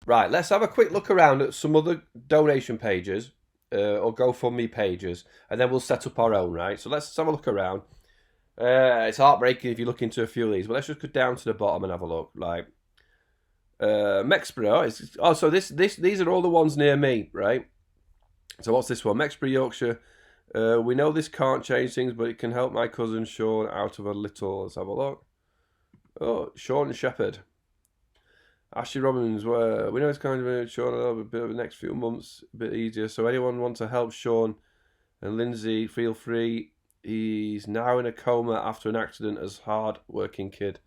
Right, let's have a quick look around at some other donation pages or GoFundMe pages, and then we'll set up our own, right? So let's have a look around. It's heartbreaking if you look into a few of these, but let's just go down to the bottom and have a look. Like, Mexborough is... Oh, so these are all the ones near me, right? So what's this one? Mexborough, Yorkshire. We know this can't change things, but it can help my cousin Shawn out of a little. Let's have a look. Oh, Shawn Shepherd. Ashley Robbins, we know it's kind of Shawn a little bit of the next few months, a bit easier. So anyone want to help Shawn and Lindsay, feel free. He's now in a coma after an accident as hard-working kid.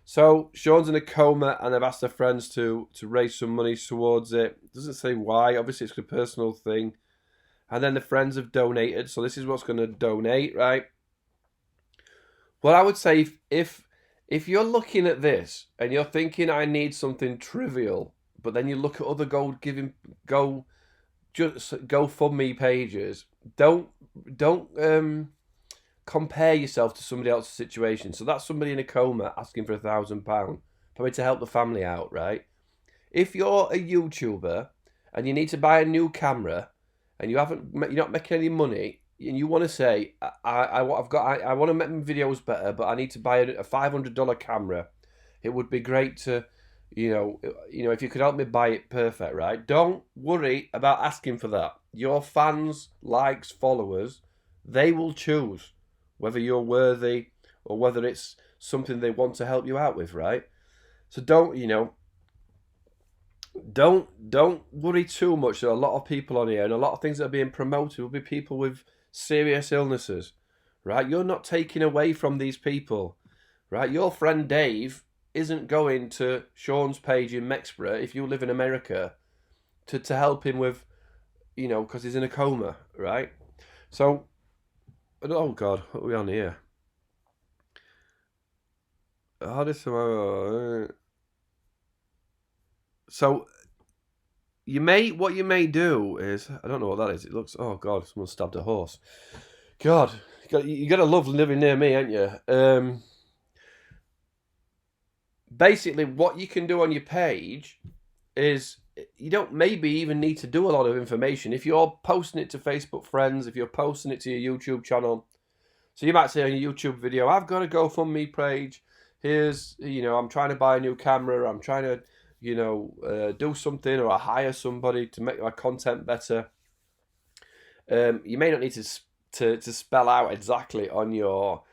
So Shawn's in a coma, and they've asked their friends to raise some money towards it. Doesn't say why. Obviously, it's a personal thing. And then the friends have donated. So this is what's going to donate, right? Well, I would say if you're looking at this and you're thinking I need something trivial, but then you look at other GoFundMe pages, don't compare yourself to somebody else's situation. So that's somebody in a coma asking for £1,000, probably to help the family out, right? If you're a YouTuber and you need to buy a new camera and you're not making any money, and you want to say, I want to make my videos better, but I need to buy a $500 camera. It would be great to, if you could help me buy it, perfect, right? Don't worry about asking for that. Your fans, likes, followers, they will choose whether you're worthy or whether it's something they want to help you out with, right? So don't worry too much. There are a lot of people on here, and a lot of things that are being promoted will be people with serious illnesses, right? You're not taking away from these people, right? Your friend Dave isn't going to Shawn's page in Mexborough if you live in America to help him with, because he's in a coma, right? So, oh God, what are we on here? So what you may do is, I don't know what that is. It looks, oh God, someone stabbed a horse. God, you gotta love living near me, ain't you? Basically, what you can do on your page is you don't maybe even need to do a lot of information. If you're posting it to Facebook friends, if you're posting it to your YouTube channel, so you might say on your YouTube video, I've got a GoFundMe page. Here's, I'm trying to buy a new camera. I'm trying to do something, or I hire somebody to make my content better. You may not need to spell out exactly on your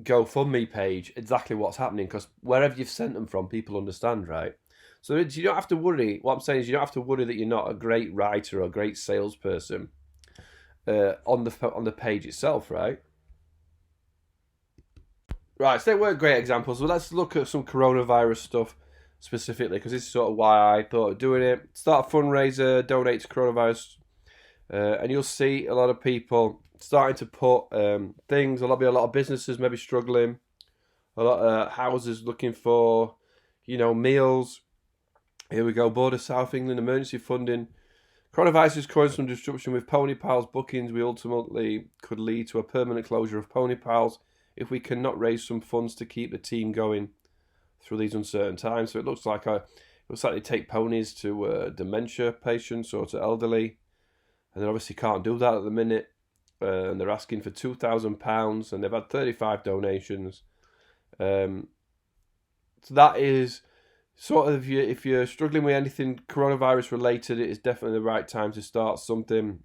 GoFundMe page exactly what's happening, because wherever you've sent them from, people understand, right? So you don't have to worry. What I'm saying is you don't have to worry that you're not a great writer or a great salesperson on the page itself, right? Right, so they weren't great examples, but let's look at some coronavirus stuff specifically, because this is sort of why I thought of doing it. Start a fundraiser, donate to coronavirus, and you'll see a lot of people starting to put things. There'll be a lot of businesses maybe struggling, a lot of houses looking for, meals. Here we go, Board of South England emergency funding. Coronavirus is causing some disruption with Pony Pals bookings. We ultimately could lead to a permanent closure of Pony Pals if we cannot raise some funds to keep the team going through these uncertain times. So it looks like they take ponies to dementia patients or to elderly, and they obviously can't do that at the minute. And they're asking for £2,000, and they've had 35 donations. So that is sort of, if you're struggling with anything coronavirus related, it is definitely the right time to start something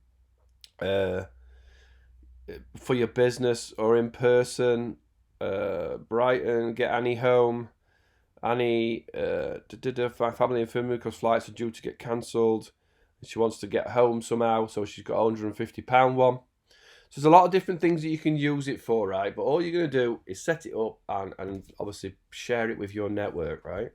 for your business or in person. Brighton, get Annie home. Annie did her family and family because flights are due to get cancelled. She wants to get home somehow, so she's got a £150 one. So there's a lot of different things that you can use it for, right? But all you're going to do is set it up and obviously share it with your network, right?